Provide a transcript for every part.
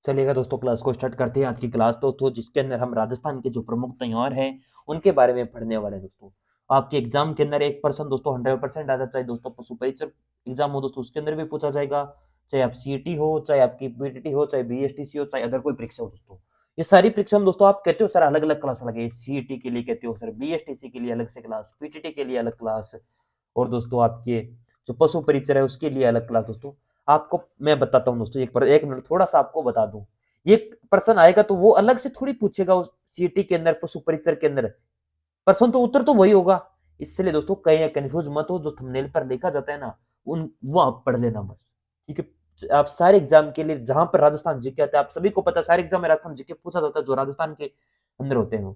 चलिएगा दोस्तों, क्लास को स्टार्ट करते हैं। आज की क्लास दोस्तों जिसके अंदर हम राजस्थान के जो प्रमुख त्योहार हैं उनके बारे में पढ़ने वाले हैं दोस्तों। आपके एग्जाम के अंदर 1% दोस्तों 100% आ जाता है दोस्तों। पशु परीक्षक एग्जाम हो दोस्तों, उसके अंदर भी पूछा जाएगा। चाहे आप सीईटी हो, चाहे आपकी पीटीटी हो, चाहे बीएसटीसी हो, चाहे अदर कोई परीक्षा हो दोस्तों। ये सारी परीक्षा में दोस्तों आप कहते हो सर अलग अलग क्लास लगे, सीईटी के लिए कहते हो सर, बीएसटीसी के लिए अलग से क्लास, पीटीटी के लिए अलग क्लास, और दोस्तों आपके जो पशु परिचय है उसके लिए अलग क्लास दोस्तों। आपको मैं बताता हूँ दोस्तों, एक मिनट थोड़ा सा आपको बता दूं। ये प्रश्न आएगा तो वो अलग से थोड़ी पूछेगा उस सीटी के अंदर, पशु परिचय के अंदर। प्रश्न तो उत्तर तो वही होगा। इसलिए दोस्तों कहीं कंफ्यूज मत हो, जो थंबनेल पर लिखा जाता है ना उन वो आप पढ़ लेना बस। ठीक है, आप सारे एग्जाम के लिए जहां पर राजस्थान जीके आता है, आप सभी को पता है सारे एग्जाम में राजस्थान जीके पूछा जाता है, जो राजस्थान के अंदर होते हैं।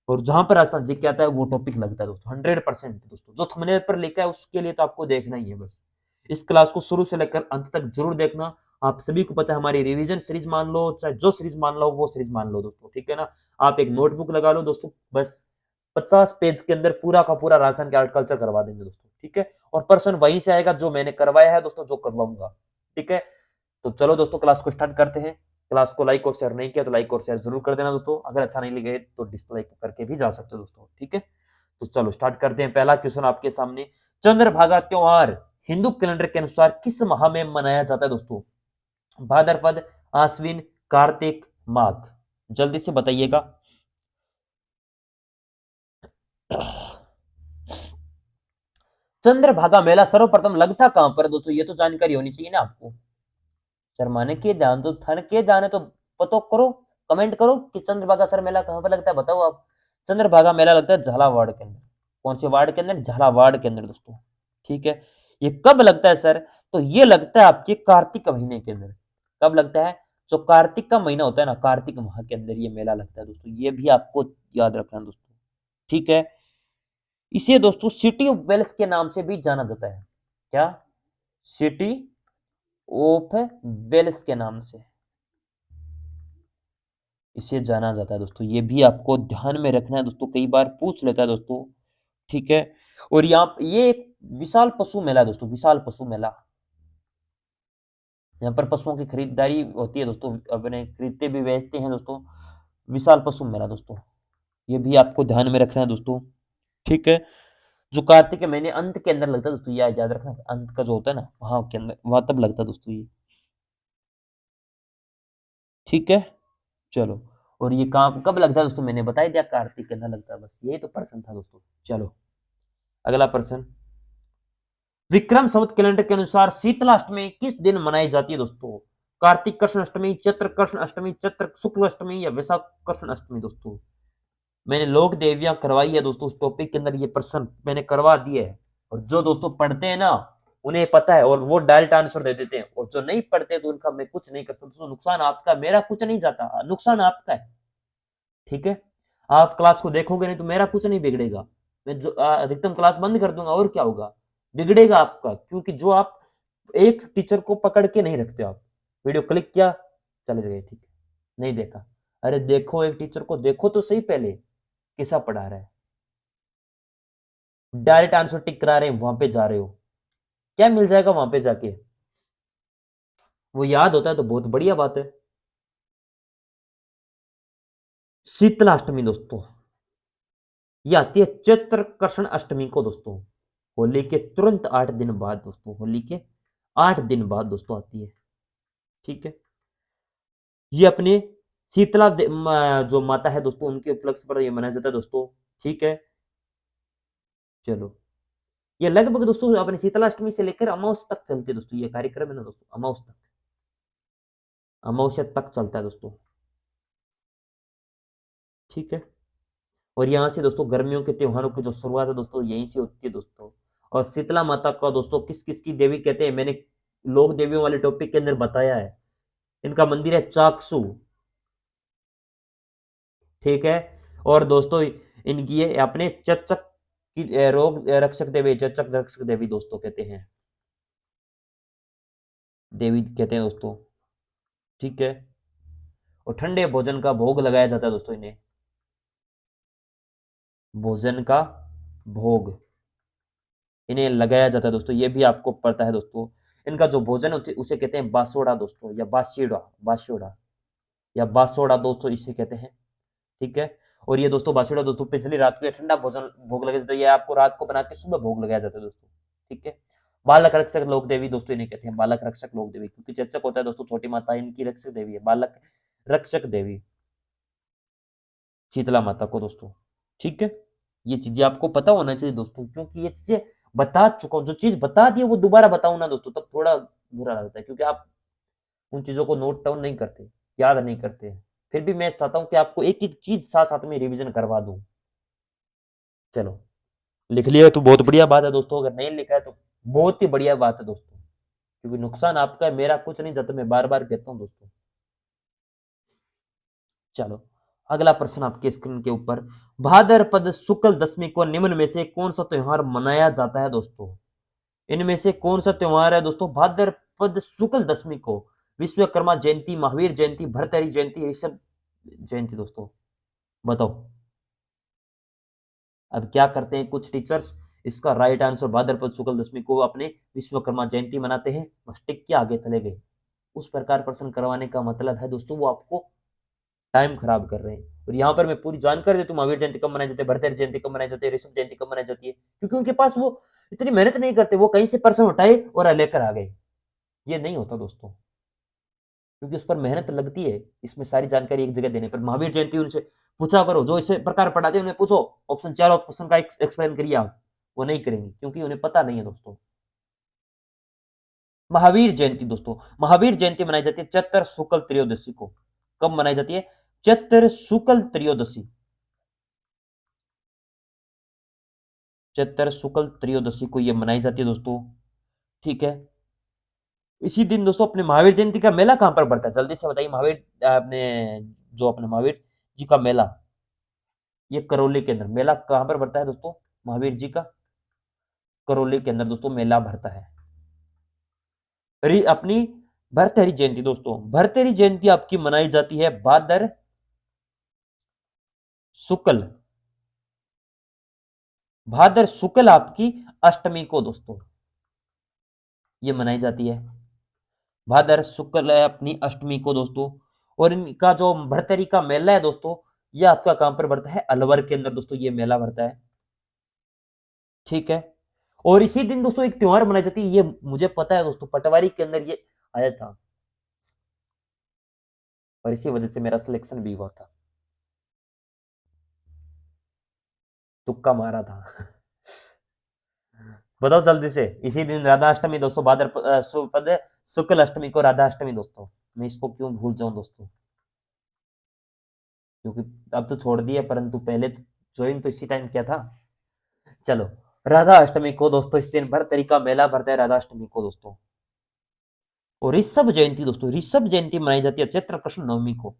और जहां पर राजस्थान जीके आता है वो टॉपिक लगता है दोस्तों 100% दोस्तों। जो थंबनेल पर लिखा है उसके लिए तो आपको देखना ही है बस। इस क्लास को शुरू से लेकर अंत तक जरूर देखना। आप सभी को पता है हमारी रिवीजन सीरीज मान लो, चाहे जो सीरीज मान लो वो सीरीज मान लो दोस्तों, ठीक है ना। आप एक नोटबुक लगा लो दोस्तों, बस 50 पेज के अंदर पूरा का पूरा राजस्थान के आर्ट कल्चर करवा देंगे दोस्तों, ठीक है। और पर्सन वहीं से आएगा जो मैंने करवाया है दोस्तों, जो करवाऊंगा, ठीक है। तो चलो दोस्तों क्लास को स्टार्ट करते हैं। क्लास को लाइक और शेयर नहीं किया तो लाइक और शेयर जरूर कर देना दोस्तों। अगर अच्छा नहीं लगे तो डिसलाइक करके भी जा सकते हो दोस्तों, ठीक है। तो चलो स्टार्ट करते हैं। पहला क्वेश्चन आपके सामने, चंद्रभागा त्योहार हिंदू कैलेंडर के अनुसार किस माह में मनाया जाता है दोस्तों? भाद्रपद, आश्विन, कार्तिक, माघ। जल्दी से बताइएगा। चंद्रभागा मेला सर्वप्रथम लगता कहां पर है दोस्तों? ये तो जानकारी होनी चाहिए ना आपको। शर्माने के ध्यान तो थन के ध्यान है तो पतो करो, कमेंट करो कि चंद्रभागा सर मेला कहां पर लगता है, बताओ आप। चंद्रभागा मेला लगता है झालावाड़ के अंदर। कौन से वार्ड के अंदर? झालावाड़ के अंदर दोस्तों, ठीक है। ये कब लगता है सर? तो ये लगता है आपके कार्तिक महीने के अंदर। कब लगता है? जो कार्तिक का महीना होता है ना, कार्तिक माह के अंदर ये मेला लगता है दोस्तों। ये भी आपको याद रखना दोस्तों, ठीक है। इसे दोस्तों सिटी ऑफ वेल्स के नाम से भी जाना जाता है। क्या? सिटी ऑफ वेल्स के नाम से इसे जाना जाता है दोस्तों। ये भी आपको ध्यान में रखना है दोस्तों, कई बार पूछ लेता है दोस्तों, ठीक है। और यहाँ ये एक विशाल पशु मेला है दोस्तों, विशाल पशु मेला। यहाँ पर पशुओं की खरीदारी होती है दोस्तों, अपने खरीदते भी बेचते हैं दोस्तों। विशाल पशु मेला दोस्तों, ये भी आपको ध्यान में रखना है दोस्तों, ठीक है। जो कार्तिक के महीने अंत के अंदर लगता है दोस्तों, ये याद रखना, अंत का जो होता है ना वहां के अंदर, वहां तब लगता है दोस्तों ये, ठीक है। चलो, और ये काम कब लगता है दोस्तों? मैंने बता दिया, कार्तिक के अंदर लगता है, बस यही तो प्रश्न था दोस्तों। चलो अगला प्रश्न, विक्रम संवत कैलेंडर के अनुसार शीतलाष्टमी किस दिन मनाई जाती है दोस्तों? कार्तिक कृष्ण अष्टमी, चैत्र कृष्ण अष्टमी, चैत्र शुक्ल अष्टमी, या वैशाख कृष्ण अष्टमी दोस्तों? मैंने लोक देवियां करवाई है दोस्तों, उस टॉपिक के अंदर ये प्रश्न मैंने करवा दिए है। और जो दोस्तों पढ़ते हैं ना उन्हें पता है और वो डायरेक्ट आंसर दे देते हैं, और जो नहीं पढ़ते तो उनका मैं कुछ नहीं कर सकता दोस्तों। नुकसान आपका, मेरा कुछ नहीं जाता, नुकसान आपका है, ठीक है। आप क्लास को देखोगे नहीं तो मेरा कुछ नहीं बिगड़ेगा। मैं जो अधिकतम क्लास बंद कर दूंगा, और क्या होगा? बिगड़ेगा आपका, क्योंकि जो आप एक टीचर को पकड़ के नहीं रखते हो। आप वीडियो क्लिक किया, चले गए, ठीक है। नहीं देखा, अरे देखो, एक टीचर को देखो तो सही पहले, कैसा पढ़ा रहा है। डायरेक्ट आंसर टिक करा रहे हैं, वहां पे जा रहे हो, क्या मिल जाएगा वहां पे जाके? वो याद होता है तो बहुत बढ़िया बात है। शीतलाष्टमी दोस्तों, ये आती है चैत्र कृष्ण अष्टमी को दोस्तों। होली के तुरंत 8 दिन बाद दोस्तों, होली के 8 दिन बाद दोस्तों आती है, ठीक है। ये अपने जो माता है दोस्तों उनके उपलक्ष्य पर ये मनाया जाता है दोस्तों, ठीक है। चलो, ये लगभग दोस्तों अपने शीतलाष्टमी से लेकर अमावस तक चलती है दोस्तों, ये कार्यक्रम है ना दोस्तों, अमावस तक, अमावस्या तक चलता है दोस्तों, ठीक है। और यहाँ से दोस्तों गर्मियों के त्योहारों की जो शुरुआत है दोस्तों यहीं से होती है दोस्तों। और शीतला माता का दोस्तों किस किस की देवी कहते हैं, मैंने लोक देवियों वाले टॉपिक के अंदर बताया है। इनका मंदिर है चाकसू, ठीक है। और दोस्तों इनकी ये अपने चचक की रोग रक्षक देवी, चचक रक्षक देवी दोस्तों कहते हैं, देवी कहते हैं दोस्तों, ठीक है। और ठंडे भोजन का भोग लगाया जाता है दोस्तों इन्हें, भोजन का भोग इन्हें लगाया जाता है दोस्तों, ये भी आपको पता है दोस्तों। इनका जो भोजन होती है उसे कहते हैं बासोड़ा दोस्तों, या बासीड़ा, बासीड़ा, या बासोड़ा दोस्तों इसे कहते हैं। ठीक है, और ये दोस्तों बासुड़ा दोस्तों पिछली रात को ये ठंडा भोजन भोग लगाया जाता है, ये आपको रात को बना के सुबह भोग लगाया जाता है दोस्तों। ठीक है, बालक रक्षक लोक देवी दोस्तों इन्हें कहते हैं, बालक रक्षक लोक देवी, क्योंकि चेचक होता है दोस्तों छोटी माता, इनकी रक्षक देवी है बालक रक्षक देवी शीतला माता को दोस्तों। ठीक है, ये चीजें आपको पता होना चाहिए दोस्तों, क्योंकि ये चीजें बता चुका हूं, जो चीज बता दी है वो दोबारा बताऊं ना दोस्तों तब थोड़ा बुरा लगता है, क्योंकि आप उन चीजों को नोट डाउन नहीं करते, याद नहीं करते। फिर भी मैं चाहता हूं कि आपको एक एक चीज साथ साथ में रिवीजन करवा दूं। चलो, लिख लिया तो बहुत बढ़िया बात है दोस्तों, अगर नहीं लिखा है तो बहुत ही बढ़िया बात है दोस्तों, क्योंकि नुकसान आपका है, मेरा कुछ नहीं जाता, मैं बार बार कहता हूं दोस्तों। चलो, अगला प्रश्न आपके स्क्रीन के ऊपर, भाद्रपद शुक्ल दशमी को निम्न में से कौन सा त्योहार मनाया जाता है दोस्तों? इनमें से कौन सा त्योहार है दोस्तों भाद्रपद शुक्ल दशमी को? विश्वकर्मा जयंती, महावीर जयंती, भरतहरि जयंती, ऋषभ जयंती दोस्तों, बताओ। अब क्या करते हैं कुछ टीचर्स, इसका राइट आंसर भाद्रपद शुक्ल दशमी को अपने विश्वकर्मा जयंती मनाते हैं, बस टिक के आगे चले गए। उस प्रकार प्रश्न करवाने का मतलब है दोस्तों वो आपको टाइम खराब कर रहे हैं। और यहाँ पर मैं पूरी जानकारी देता हूँ महावीर जयंती कब मनाई जाती है, भरतहरि जयंती कब मनाई जाती है, ऋषभ जयंती कब मनाई जाती है, क्योंकि उनके पास वो इतनी मेहनत नहीं करते, वो कहीं से प्रश्न उठाए और लेकर आ गए। ये नहीं होता दोस्तों, क्योंकि उस पर मेहनत लगती है, इसमें सारी जानकारी एक जगह देने पर। महावीर जयंती उनसे पूछा करो, जो इसे प्रकार पढ़ाते हैं उन्हें पूछो, ऑप्शन चार ऑप्शन का एक्सप्लेन करिए आप, वो नहीं करेंगे क्योंकि उन्हें पता नहीं है दोस्तों। महावीर जयंती दोस्तों, महावीर जयंती मनाई जाती है चैत्र शुक्ल त्रयोदशी को। कब मनाई जाती है? चैत्र शुक्ल त्रयोदशी, चैत्र शुक्ल त्रयोदशी को ये मनाई जाती है दोस्तों। ठीक है, इसी दिन दोस्तों अपने महावीर जयंती का मेला कहां पर पड़ता है, जल्दी से बताइए। महावीर अपने जो अपने महावीर जी का मेला, ये करौली के अंदर मेला कहां पर पड़ता है दोस्तों? महावीर जी का करौली के अंदर दोस्तों मेला भरता है। अपनी भरतहरि जयंती दोस्तों, भरतहरि जयंती आपकी मनाई जाती है भाद्र शुक्ल, भाद्र शुक्ल आपकी अष्टमी को दोस्तों ये मनाई जाती है, भाद्र शुक्ल है अपनी अष्टमी को दोस्तों। और इनका जो भरतहरि का मेला है दोस्तों, ये आपका कहां पर भरता है? अलवर के अंदर दोस्तों ये मेला भरता है। ठीक है, और इसी दिन दोस्तों एक त्योहार मनाई जाती है, ये मुझे पता है दोस्तों, पटवारी के अंदर ये आया था और इसी वजह से मेरा सिलेक्शन भी हुआ था, तुक्का मारा था। बताओ जल्दी से, इसी दिन राधा अष्टमी दोस्तों, भाद्रपद शुक्ल अष्टमी को राधा अष्टमी दोस्तों। मैं इसको क्यों भूल जाऊं दोस्तों, क्योंकि अब तो छोड़ दिया, परंतु पहले तो ज्वाइन तो इसी टाइम किया था। चलो, राधा अष्टमी को दोस्तों इस दिन भर तरीका मेला भरता है राधा अष्टमी को दोस्तों। और ऋषभ जयंती दोस्तों, ऋषभ जयंती मनाई जाती है चैत्र कृष्ण नवमी को,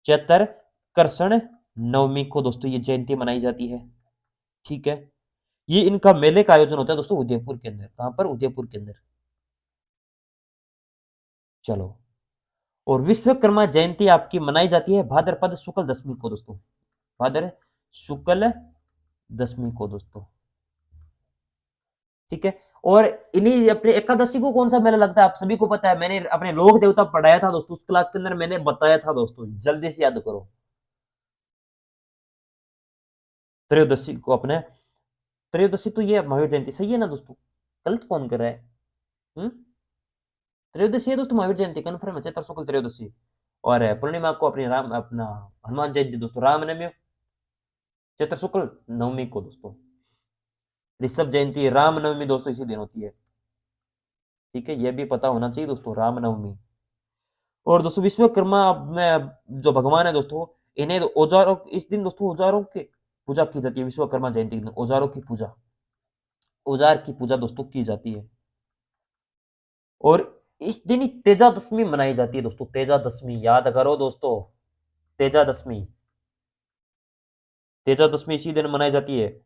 चैत्र कृष्ण नवमी को दोस्तों ये जयंती मनाई जाती है। ठीक है, ये इनका मेले का आयोजन होता है दोस्तों उदयपुर के अंदर, कहां पर? उदयपुर के अंदर। चलो, और विश्वकर्मा जयंती आपकी मनाई जाती है भाद्रपद शुक्ल दशमी को दोस्तों, भाद्र शुक्ल दशमी को दोस्तों। ठीक है, और इन्हीं अपने एकादशी को कौन सा मेला लगता है आप सभी को पता है, मैंने अपने लोक देवता पढ़ाया था दोस्तों, उस क्लास के अंदर मैंने बताया था दोस्तों, जल्दी से याद करो। त्रयोदशी को अपने, त्रयोदशी तो ये महावीर जयंती सही है ना दोस्तों, गलत कौन कर रहा है? हम्म, त्रयोदशी है दोस्तों, महावीर जयंती कन्फर्म है, चैत्र शुक्ल त्रयोदशी। और पूर्णिमा को अपनी राम अपना हनुमान जयंती दोस्तों, रामनवमी चैत्र शुक्ल नवमी को दोस्तों, ऋषभ जयंती रामनवमी दोस्तों इसी दिन होती है। ठीक है, ये भी पता होना चाहिए दोस्तों, रामनवमी। और दोस्तों विश्वकर्मा में जो भगवान है दोस्तों, इन्हें औजारों इस दिन दोस्तों औजारों की पूजा की जाती है, विश्वकर्मा जयंती के दिन औजारों की पूजा, औजार की पूजा दोस्तों की जाती है। और इस दिन ही तेजा दशमी मनाई जाती है दोस्तों, तेजा दशमी याद करो दोस्तों, तेजा दशमी, तेजा दशमी इसी दिन मनाई जाती है।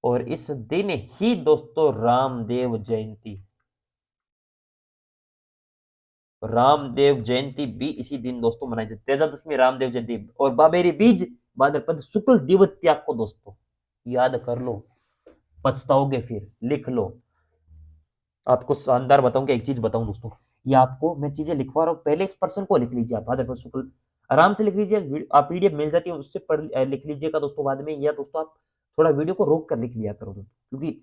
और इस दिन ही दोस्तों रामदेव जयंती, रामदेव जयंती भी इसी दिन दोस्तों मनाई जाती है, तेजा दशमी रामदेव जयंती। और बाबेरी बीज भाद्रपद शुक्ल दिवत्या को दोस्तों याद कर लो, पछताओगे फिर, लिख लो। आपको शानदार बताऊं कि एक चीज बताऊं दोस्तों, ये आपको मैं चीजें लिखवा रहा हूँ, पहले इस पर्सन को लिख लीजिए आप, भाद्रपद शुक्ल आराम से लिख लीजिए, आप पीडीएफ मिल जाती है उससे पढ़ लिख लीजिएगा दोस्तों बाद में, या दोस्तों आप थोड़ा वीडियो को रोक कर लिख लिया करो दोस्तों, क्योंकि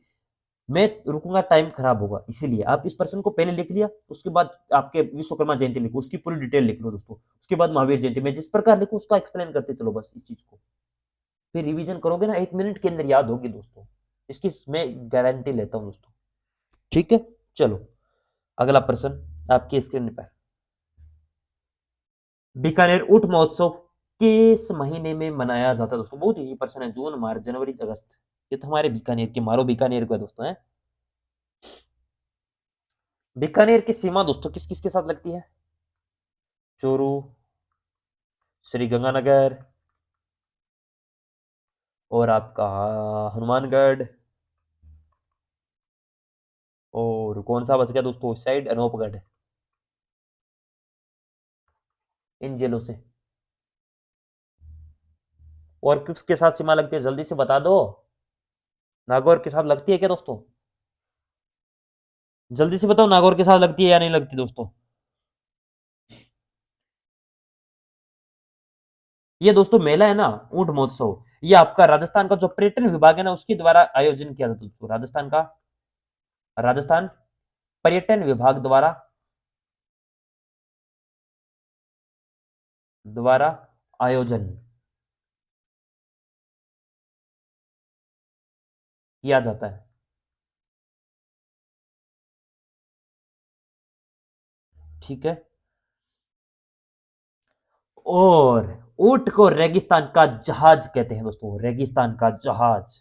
मैं रुकूंगा टाइम खराब होगा, इसीलिए आप इस पर्सन को पहले लिख लिया, उसके बाद आपके विश्वकर्मा जयंती लिखो, उसकी पूरी डिटेल लिख लो दोस्तों, उसके बाद महावीर जयंती में जिस प्रकार लिखो उसका एक्सप्लेन करते चलो बस इस चीज को, फिर रिवीजन करोगे ना 1 मिनट के अंदर याद होगी दोस्तों, इसकी मैं गारंटी लेता हूं दोस्तों। ठीक है, चलो अगला प्रश्न आपकी स्क्रीन पर, बीकानेर ऊंट महोत्सव किस महीने में मनाया जाता है दोस्तों, बहुत इजी प्रश्न है, जून मार्च जनवरी अगस्त, ये तो हमारे बीकानेर के मारो बीकानेर को है दोस्तों है। बीकानेर की सीमा दोस्तों किस किस के साथ लगती है, चूरू, श्री गंगानगर, और आपका हनुमानगढ़, और कौन सा बच गया दोस्तों उस साइड, अनूपगढ़, इन जेलों से, और किसके साथ सीमा लगती है जल्दी से बता दो, नागौर के साथ लगती है क्या दोस्तों, जल्दी से बताओ नागौर के साथ लगती है या नहीं लगती दोस्तों। ये दोस्तों मेला है ना ऊंट महोत्सव, ये आपका राजस्थान का जो पर्यटन विभाग है ना उसके द्वारा आयोजन किया जाता है दोस्तों, राजस्थान पर्यटन विभाग द्वारा आयोजन किया जाता है। ठीक है, और ऊंट को रेगिस्तान का जहाज कहते हैं दोस्तों, रेगिस्तान का जहाज,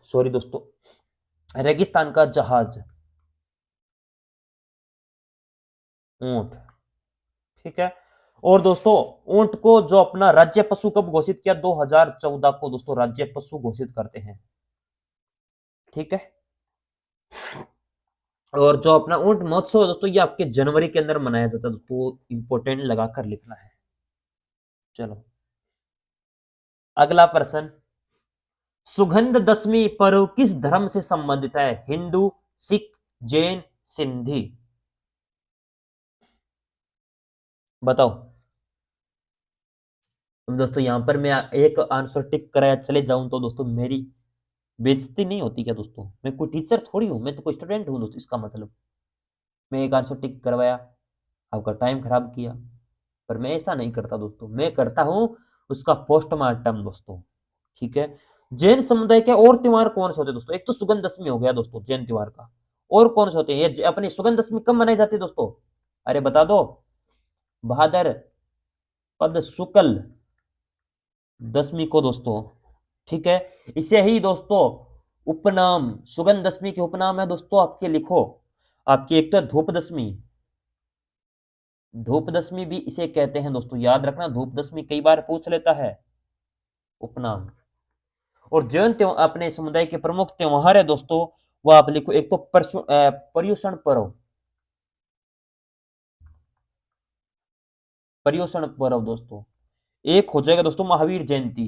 सॉरी दोस्तों, रेगिस्तान का जहाज ऊंट। ठीक है, और दोस्तों ऊंट को जो अपना राज्य पशु कब घोषित किया, 2014 को दोस्तों राज्य पशु घोषित करते हैं। ठीक है, और जो अपना ऊंट महोत्सव है दोस्तों ये आपके जनवरी के अंदर मनाया जाता है दोस्तों, इंपॉर्टेंट लगाकर लिखना है। चलो अगला प्रश्न, सुगंध दशमी पर्व किस धर्म से संबंधित है, हिंदू, सिख, जैन, सिंधी, बताओ। अब दोस्तों यहां पर मैं एक आंसर टिक कराया चले जाऊं तो दोस्तों मेरी बेइज्जती नहीं होती क्या दोस्तों, मैं कोई टीचर थोड़ी हूं, मैं तो कोई स्टूडेंट हूं दोस्तों, इसका मतलब मैं एक आंसर टिक करवाया, आपका टाइम खराब किया, पर मैं ऐसा नहीं करता दोस्तों, मैं करता हूं उसका पोस्टमार्टम दोस्तों। ठीक है, जैन समुदाय के और त्योहार कौन से होते हैं दोस्तों, एक तो सुगंध दशमी हो गया दोस्तों जैन त्योहार का, और कौन से होते हैं ये अपनी सुगंध दशमी कब मनाई जाती है दोस्तों, अरे बता दो, भादर पद शुक्ल दशमी को दोस्तों। ठीक है, इसे ही दोस्तों उपनाम, सुगंध दशमी के उपनाम है दोस्तों आपके, लिखो आपकी, एक तो धूप दशमी, धूप दशमी भी इसे कहते हैं दोस्तों, याद रखना धूप दशमी कई बार पूछ लेता है, उपनाम। और जैन त्योहार अपने समुदाय के प्रमुख त्योहार है दोस्तों, वो आप लिखो, एक तो पर्युषण पर्व, पर्युषण पर्व दोस्तों, एक हो जाएगा दोस्तों महावीर जयंती,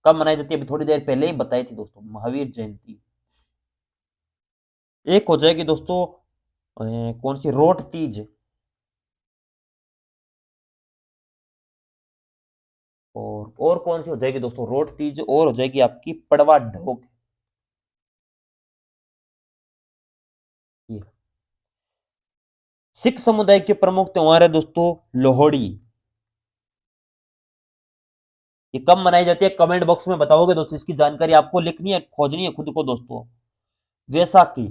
कब मनाई जाती है अभी थोड़ी देर पहले ही बताई थी दोस्तों, महावीर जयंती। एक हो जाएगी दोस्तों कौन सी, रोट तीज, और कौन सी हो जाएगी दोस्तों, रोट तीज, और हो जाएगी आपकी पड़वा ढोक, ये सिख समुदाय के प्रमुख त्योहार है दोस्तों लोहड़ी, ये कब मनाई जाती है कमेंट बॉक्स में बताओगे दोस्तों, इसकी जानकारी आपको लिखनी है, खोजनी है खुद को दोस्तों। वैसाखी,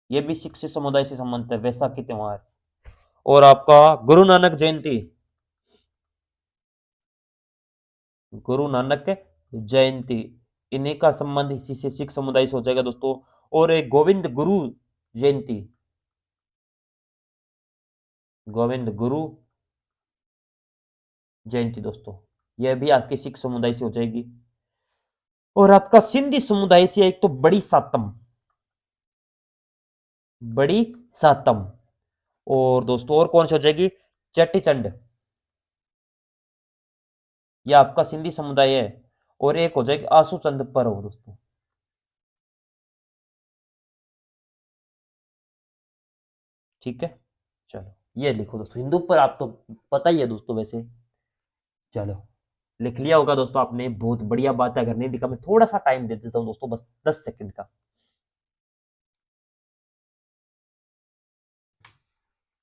ये भी सिख समुदाय से संबंधित है वैसाखी त्योहार, और आपका गुरु नानक जयंती, गुरु नानक जयंती, इन्हीं का संबंध इसी से सिख समुदाय से हो जाएगा दोस्तों। और एक गोविंद गुरु जयंती, गोविंद गुरु जयंती दोस्तों, यह भी आपके सिख समुदाय से हो जाएगी। और आपका सिंधी समुदाय से एक तो बड़ी सातम, और दोस्तों और कौन सी हो जाएगी, चेटीचंड, यह आपका सिंधी समुदाय है। और एक हो जाएगी आसू चंद पर्व दोस्तों, ठीक है, चलो ये लिखो दोस्तों, हिंदू पर आप तो पता ही है दोस्तों वैसे। चलो, लिख लिया होगा दोस्तों आपने, बहुत बढ़िया बात है। अगर नहीं लिखा, मैं थोड़ा-सा टाइम दे देता हूँ दोस्तों, बस 10 सेकंड का।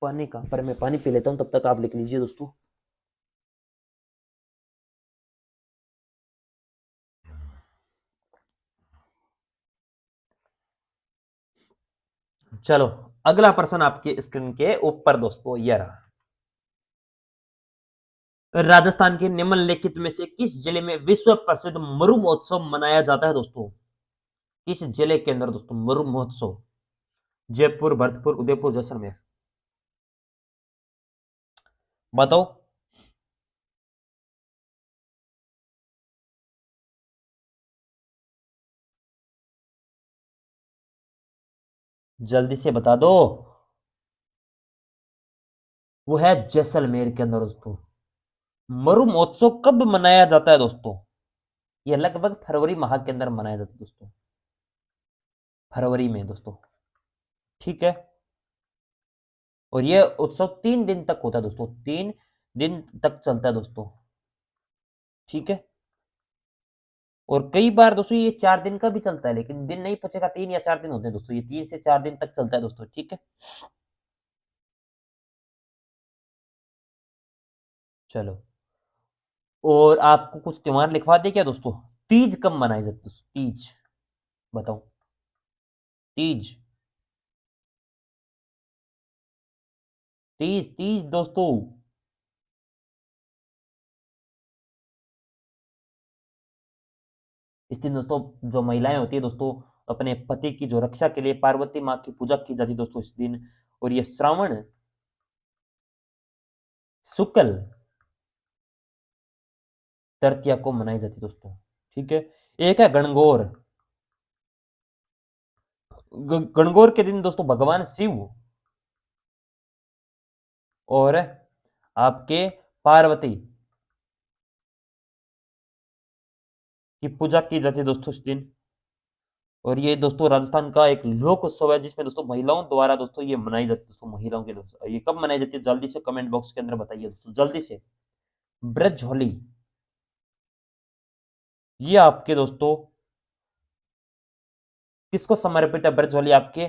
पानी कहाँ पर है? मैं पानी पी लेता हूँ, तब तक आप लिख लीजिए दोस्तों। चलो, अगला प्रश्न आपके स्क्रीन के ऊपर दोस्तों ये रहा। राजस्थान के निम्नलिखित में से किस जिले में विश्व प्रसिद्ध मरु महोत्सव मनाया जाता है दोस्तों? किस जिले के अंदर दोस्तों मरु महोत्सव? जयपुर, भरतपुर, उदयपुर, जैसलमेर। बताओ। जल्दी से बता दो। वो है जैसलमेर के अंदर दोस्तों। मरु महोत्सव कब मनाया जाता है दोस्तों? ये लगभग फरवरी माह के अंदर मनाया जाता है दोस्तों। फरवरी में दोस्तों। ठीक है। और ये उत्सव 3 दिन तक होता है दोस्तों, 3 दिन तक चलता है दोस्तों। ठीक है। और कई बार दोस्तों ये 4 दिन का भी चलता है, लेकिन दिन नहीं बचेगा, 3 या 4 दिन होते हैं दोस्तों, ये 3 से 4 दिन तक चलता है दोस्तों। ठीक है। चलो, और आपको कुछ त्योहार लिखवा दे क्या दोस्तों? तीज कब मनाई जाती है दोस्तों? तीज बताओ। तीज, तीज, तीज दोस्तों। इस दिन दोस्तों जो महिलाएं होती है दोस्तों, अपने पति की जो रक्षा के लिए पार्वती माँ की पूजा की जाती है दोस्तों इस दिन। और ये श्रावण शुक्ल तृतीया को मनाई जाती है दोस्तों। ठीक है। एक है गणगौर। गणगौर के दिन दोस्तों भगवान शिव और आपके पार्वती की पूजा की जाती है दोस्तों इस दिन। और ये दोस्तों राजस्थान का एक लोक उत्सव है, जिसमें दोस्तों महिलाओं द्वारा दोस्तों ये मनाई जाती है दोस्तों, महिलाओं के दोस्तों। ये कब मनाई जाती है? जल्दी से कमेंट बॉक्स के अंदर बताइए दोस्तों, जल्दी से। ब्रज होली, ये आपके दोस्तों किसको समर्पित है? ब्रज होली आपके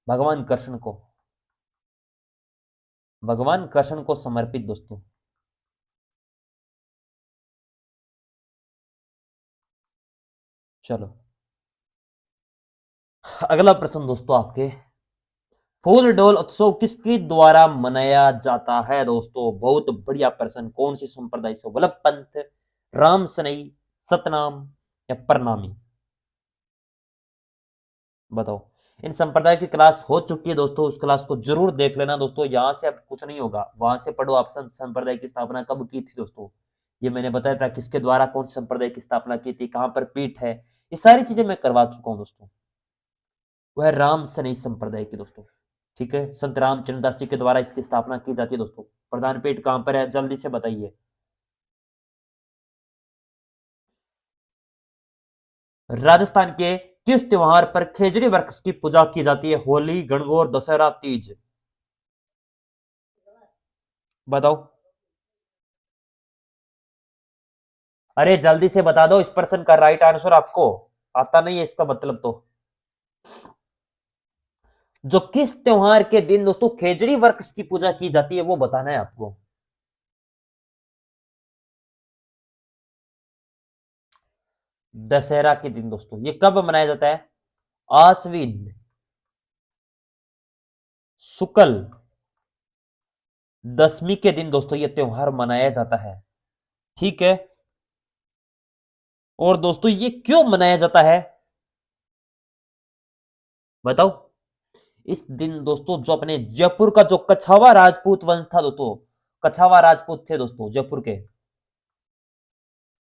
भगवान कृष्ण को, भगवान कृष्ण को समर्पित दोस्तों। चलो, अगला प्रश्न दोस्तों आपके, फूल डोल उत्सव किसके द्वारा मनाया जाता है दोस्तों? बहुत बढ़िया प्रश्न। कौन सी संप्रदाय से? वल्लभ पंथ, राम सनई, सतनाम या परनामी? बताओ। इन संप्रदाय की क्लास हो चुकी है दोस्तों, उस क्लास को जरूर देख लेना दोस्तों। यहां से अब कुछ नहीं होगा, वहां से पढ़ो आप संप्रदाय की स्थापना कब की थी दोस्तों। ये मैंने बताया था किसके द्वारा कौन सी संप्रदाय की स्थापना की थी, कहां पर पीठ है, ये सारी चीजें मैं करवा चुका हूं दोस्तों। वह राम सनई संप्रदाय की दोस्तों। ठीक है। संत रामचंद्र दास जी के द्वारा इसकी स्थापना की जाती है दोस्तों। प्रधान पीठ कहां पर है? जल्दी से बताइए। राजस्थान के किस त्योहार पर खेजड़ी वृक्ष की पूजा की जाती है? होली, गणगौर, दशहरा, तीज। बताओ। अरे जल्दी से बता दो, इस प्रश्न का राइट आंसर आपको आता नहीं है इसका मतलब तो। जो किस त्योहार के दिन दोस्तों खेजड़ी वृक्ष की पूजा की जाती है वो बताना है आपको। दशहरा के दिन दोस्तों। ये कब मनाया जाता है? आश्विन शुक्ल दशमी के दिन दोस्तों ये त्योहार मनाया जाता है। ठीक है। और दोस्तों ये क्यों मनाया जाता है बताओ। इस दिन दोस्तों जो अपने जयपुर का जो कछावा राजपूत वंश था दोस्तों, कछावा राजपूत थे दोस्तों जयपुर के,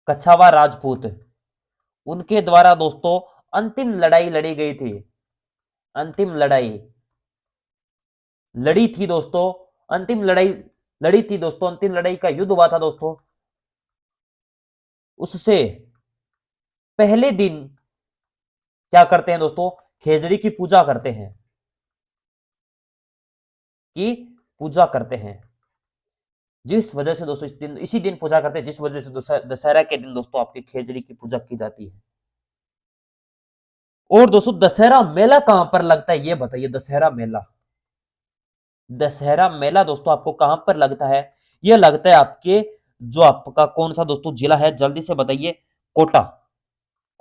कछावा राजपूत, उनके द्वारा दोस्तों अंतिम लड़ाई लड़ी गई थी। अंतिम लड़ाई लड़ी थी दोस्तों। अंतिम लड़ाई लड़ी थी दोस्तों, अंतिम लड़ाई का युद्ध हुआ था दोस्तों। उससे पहले दिन क्या करते हैं दोस्तों? खेजड़ी की पूजा करते हैं की पूजा करते हैं। जिस वजह से दोस्तों इसी दिन पूजा करते हैं जिस वजह से दशहरा के दिन दोस्तों आपकी खेजड़ी की पूजा की जाती है। और दोस्तों दशहरा मेला कहां पर लगता है ये बताइए। दशहरा मेला दोस्तों आपको कहां पर लगता है? यह लगता है आपके जो आपका कौन सा दोस्तों जिला है, जल्दी से बताइए। कोटा।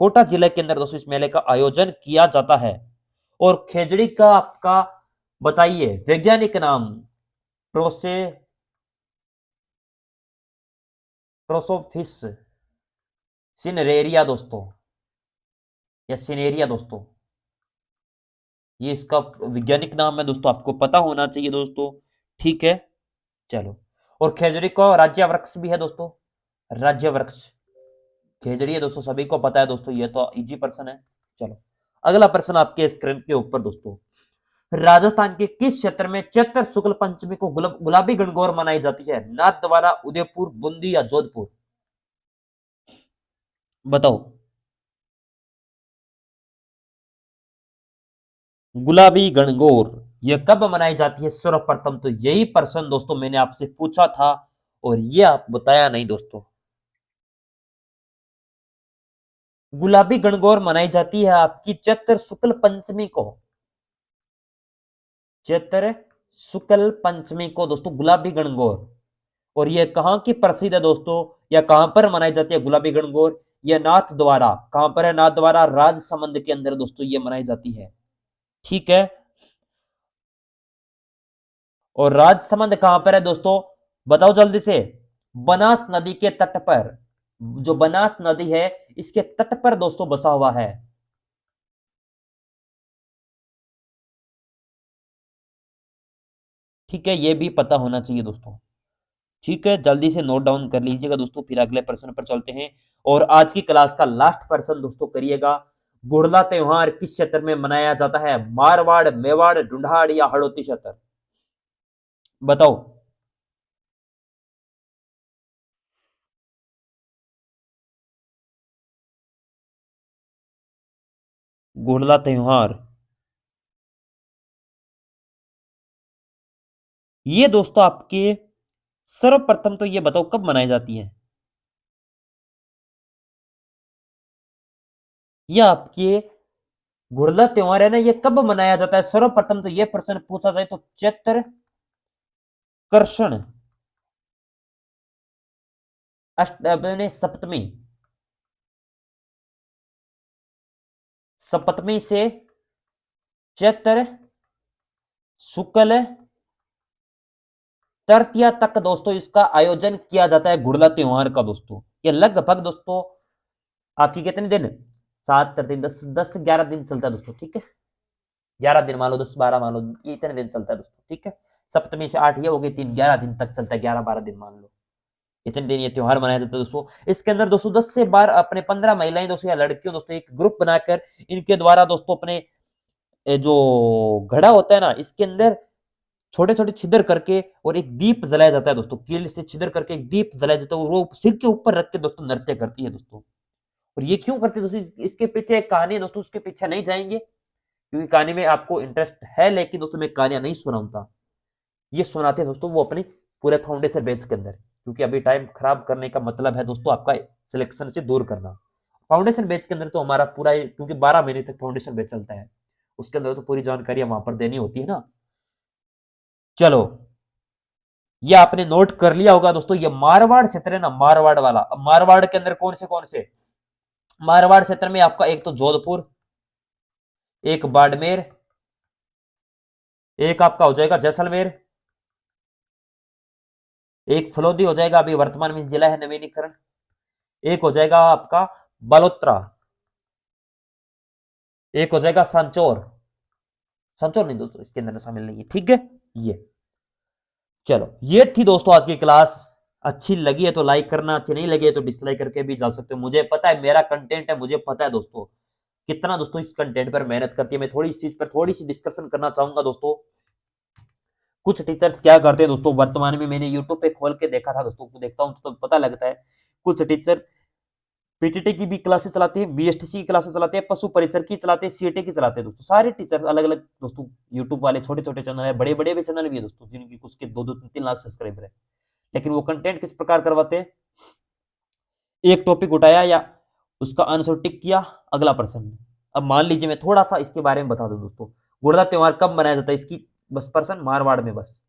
कोटा जिले के अंदर दोस्तों इस मेले का आयोजन किया जाता है। और खेजड़ी का आपका बताइए वैज्ञानिक नाम। प्रोसे प्रोसोफिस सिनरेरिया दोस्तों, या सिनेरिया दोस्तों, ये इसका वैज्ञानिक नाम है दोस्तों, आपको पता होना चाहिए दोस्तों। ठीक है, चलो। और खेजड़ी को राज्य वृक्ष भी है दोस्तों, राज्य वृक्ष खेजड़ी है दोस्तों, सभी को पता है दोस्तों, ये तो इजी प्रश्न है। चलो, अगला प्रश्न आपके स्क्रीन के ऊपर दोस्तों। राजस्थान के किस क्षेत्र में चैत्र शुक्ल पंचमी को गुलाबी गणगौर मनाई जाती है? नाथद्वारा, उदयपुर, बूंदी या जोधपुर? बताओ। गुलाबी गणगौर ये कब मनाई जाती है? सर्वप्रथम तो यही प्रश्न दोस्तों मैंने आपसे पूछा था और ये आप बताया नहीं दोस्तों। गुलाबी गणगौर मनाई जाती है आपकी चैत्र शुक्ल पंचमी को। चैत्र शुक्ल पंचमी को दोस्तों गुलाबी गणगौर। और ये कहां की प्रसिद्ध है दोस्तों, या कहां पर मनाई जाती है गुलाबी गणगौर? ये नाथ द्वारा, कहां पर है? नाथ द्वारा राजसमंद के अंदर दोस्तों ये मनाई जाती है। ठीक है। और राजसमंद कहां पर है दोस्तों? बताओ जल्दी से। बनास नदी के तट पर, जो बनास नदी है इसके तट पर दोस्तों बसा हुआ है। ठीक है, ये भी पता होना चाहिए दोस्तों। ठीक है, जल्दी से नोट डाउन कर लीजिएगा दोस्तों, फिर अगले प्रश्न पर चलते हैं। और आज की क्लास का लास्ट प्रश्न दोस्तों करिएगा। गुड़ला त्योहार किस क्षेत्र में मनाया जाता है? मारवाड़, मेवाड़, ढूंढाड़ या हड़ौती क्षेत्र? बताओ। गुड़ला त्योहार ये दोस्तों आपके सर्वप्रथम तो ये बताओ कब मनाई जाती है? ये आपके गुड़ला त्योहार है ना, ये कब मनाया जाता है? सर्वप्रथम तो ये प्रश्न पूछा जाए तो चैत्र कृष्ण सप्तमी, सप्तमी से चैत्र शुक्ल तृतीया तक दोस्तों इसका आयोजन किया जाता है गुड़ला त्योहार का दोस्तों। ये लगभग दोस्तों आपकी कितने दिन? 7 दिन, 10 11 दिन चलता है दोस्तों। ठीक है, 11 दिन मान लो, 10 12 मान लो, ये इतने दिन चलता है दोस्तों। ठीक है, सप्तमी से 8 ये हो गई 3, 11 दिन तक चलता है, 11 12 दिन मान लो, इतने दिन ये त्योहार मनाया जाता है दोस्तों। इसके अंदर दोस्तों 10 से 12 अपने 15 महिलाएं दोस्तों या लड़कियों दोस्तों एक ग्रुप बनाकर इनके द्वारा दोस्तों अपने जो घड़ा होता है ना इसके अंदर छोटे छोटे छिद्र करके और एक दीप जलाया जाता है दोस्तों, कील से छिद्र करके एक दीप जलाया जाता है और वो सिर के ऊपर रख के दोस्तों नृत्य करती है दोस्तों। और ये क्यों करती है दोस्तों, इसके पीछे एक कहानी है दोस्तों, उसके पीछे नहीं जाएंगे क्योंकि कहानी में आपको इंटरेस्ट है, लेकिन दोस्तों मैं कहानियां नहीं सुनाऊंगा। ये सुनाते हैं दोस्तों वो अपनी पूरे फाउंडेशन बैच के अंदर, क्योंकि अभी टाइम खराब करने का मतलब है दोस्तों आपका सिलेक्शन से दूर करना। फाउंडेशन बैच के अंदर तो हमारा पूरा क्योंकि 12 महीने तक फाउंडेशन बैच चलता है, उसके अंदर तो पूरी जानकारी वहां पर देनी होती है ना। चलो, ये आपने नोट कर लिया होगा दोस्तों, ये मारवाड़ क्षेत्र है ना, मारवाड़ वाला। अब मारवाड़ के अंदर कौन से? मारवाड़ क्षेत्र में आपका एक तो जोधपुर, एक बाड़मेर, एक आपका हो जाएगा जैसलमेर, एक फलोदी हो जाएगा, अभी वर्तमान में जिला है नवीनीकरण, एक हो जाएगा आपका बालोतरा, एक हो जाएगा सांचौर। सांचौर नहीं दोस्तों, इसके अंदर शामिल नहीं है। ठीक है, ये चलो, ये थी दोस्तों आज की क्लास। अच्छी लगी है तो लाइक करना, अच्छी नहीं लगी है तो डिसलाइक करके भी जा सकते हो। मुझे पता है मेरा कंटेंट है, मुझे पता है दोस्तों कितना दोस्तों इस कंटेंट पर मेहनत करती है। मैं थोड़ी इस चीज पर थोड़ी सी डिस्कशन करना चाहूंगा दोस्तों। कुछ टीचर्स क्या करते हैं दोस्तों, वर्तमान में मैंने यूट्यूब पे खोल के देखा था दोस्तों, देखता हूं तो पता लगता है कुछ टीचर पीटीटी की भी क्लासेस चलाते हैं, बीएसटीसी की क्लासेस चलाते हैं, पशु परिसर की चलाते हैं, सीएटी की चलाते हैं दोस्तों। सारे टीचर अलग-अलग दोस्तों, यूट्यूब वाले छोटे-छोटे चैनल है, बड़े-बड़े भी चैनल भी है दोस्तों, जिनकी कुछ के 2-2 3-3 लाख सब्सक्राइबर है। लेकिन वो कंटेंट किस प्रकार करवाते हैं, एक टॉपिक उठाया या उसका आंसर टिक किया, अगला प्रश्न। अब मान लीजिए मैं थोड़ा-सा इसके बारे में बता दूँ दोस्तों, गुड़िया त्योहार कब मनाया जाता है, इसकी बस प्रश्न मारवाड़ में बस,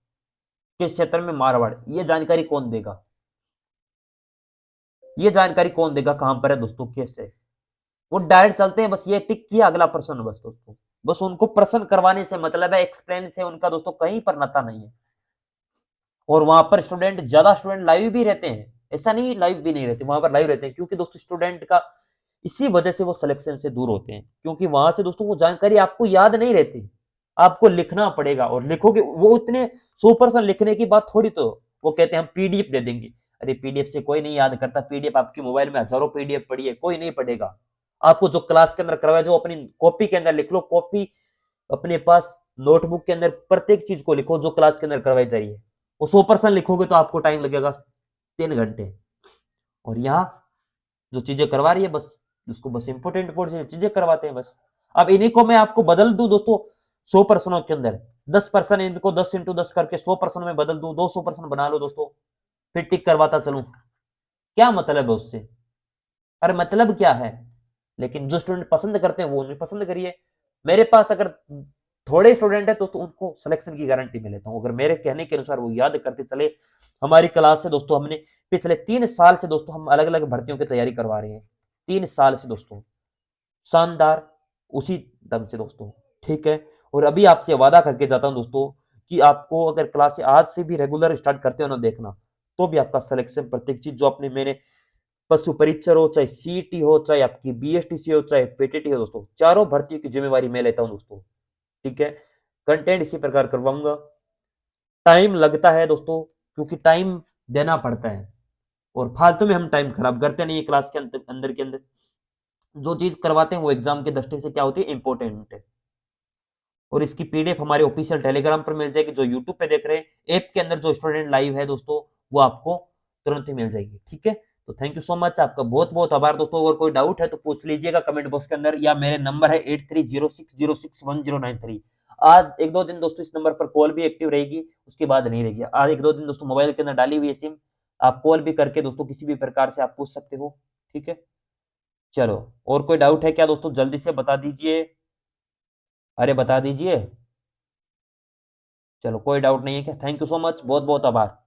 किस क्षेत्र में मारवाड़, ये जानकारी कौन देगा? ये जानकारी कौन देगा कहाँ पर है दोस्तों, कैसे? वो डायरेक्ट चलते हैं, बस ये टिक किया, अगला प्रश्न बस दोस्तों। बस उनको प्रश्न करवाने से मतलब है, एक्सप्लेन से उनका दोस्तों कहीं पर नाता नहीं है। और वहाँ पर स्टूडेंट, ज़्यादा स्टूडेंट लाइव भी रहते हैं। ऐसा नहीं लाइव भी नहीं रहते, वहाँ पर लाइव रहते हैं, क्योंकि दोस्तों स्टूडेंट का इसी वजह से वो सिलेक्शन से दूर होते हैं। क्योंकि वहाँ से दोस्तों वो जानकारी आपको याद नहीं रहती। आपको लिखना पड़ेगा और लिखोगे वो इतने 100% लिखने की बात थोड़ी, तो वो कहते हैं हम पीडीएफ दे देंगे। अरे पीडीएफ से कोई नहीं याद करता, पीडीएफ आपके मोबाइल में हज़ारों पीडीएफ पड़ी है, कोई नहीं पढ़ेगा। आपको जो क्लास के अंदर करवाया, जो अपनी कॉपी के अंदर लिख लो, कॉपी अपने पास नोटबुक के अंदर प्रत्येक चीज़ को लिखो जो क्लास के अंदर करवाई जा रही है। वो 100% लिखोगे तो आपको टाइम लगेगा 3 घंटे। और यहाँ जो चीज़ें करवा रही है बस, उसको बस इम्पोर्टेंट इम्पोर्टेंट चीज़ें करवाते हैं बस। अब इन्हीं को मैं आपको बदल दूँ दोस्तों 100 प्रश्नों के अंदर, 10 प्रश्न इनको 10 इंटू 10 करके 100 प्रश्नों में बदल दूँ, 200 प्रश्न बना लो दोस्तों, फिर टिक करवाता चलूँ। क्या मतलब है उससे? अरे मतलब क्या है? लेकिन जो स्टूडेंट पसंद करते हैं वो उन्हें पसंद करिए। मेरे पास अगर थोड़े स्टूडेंट हैं तो उनको सिलेक्शन की गारंटी मैं लेता हूँ। अगर मेरे कहने के अनुसार वो याद करते चले, हमारी क्लास से दोस्तों हमने पिछले 3 साल से दोस्तों हम अलग-अलग भर्तियों की तैयारी करवा रहे हैं। 3 साल से दोस्तों, शानदार उसी दम से दोस्तों, ठीक है? और अभी आपसे वादा करके जाता हूँ दोस्तों कि आपको अगर क्लास आज से भी रेगुलर स्टार्ट करते हो ना देखना, तो भी आपका सिलेक्शन प्रत्येक चीज़ जो आपने मैंने पशु परीक्षर हो, चाहे सीईटी हो, चाहे आपकी बीएसटीसी हो, चाहे पीटीटी हो दोस्तों, चारों भर्तियों की ज़िम्मेवारी मैं लेता हूँ दोस्तों, ठीक है? कंटेंट इसी प्रकार करवाऊँगा। टाइम लगता है दोस्तों, क्योंकि टाइम देना पड़ता है और फालतू में हम टाइम खराब करते नहीं है क्लास के अंदर के अंदर। जो चीज़ करवाते हैं वो एग्ज़ाम की दृष्टि से क्या होती है, इम्पोर्टेंट है। और इसकी पीडीएफ हमारे ऑफिशियल टेलीग्राम पर मिल जाएगी, जो यूट्यूब पे देख रहे हैं, ऐप के अंदर जो स्टूडेंट लाइव है दोस्तों, वो आपको तुरंत ही मिल जाएगी, ठीक है? तो थैंक यू सो मच, आपका बहुत-बहुत आभार दोस्तों। अगर कोई डाउट है तो पूछ लीजिएगा कमेंट बॉक्स के अंदर, या मेरे नंबर है 8306061093। आज 1-2 दिन दोस्तों इस नंबर पर कॉल भी एक्टिव रहेगी, उसके बाद नहीं रहेगी। आज 1-2 दिन दोस्तों मोबाइल के अंदर डाली हुई है सिम, आप कॉल भी करके दोस्तों किसी भी प्रकार से आप पूछ सकते हो, ठीक है? चलो, और कोई डाउट है क्या दोस्तों, जल्दी से बता दीजिए। अरे बता दीजिए। चलो कोई डाउट नहीं है क्या? थैंक यू सो मच, बहुत-बहुत आभार।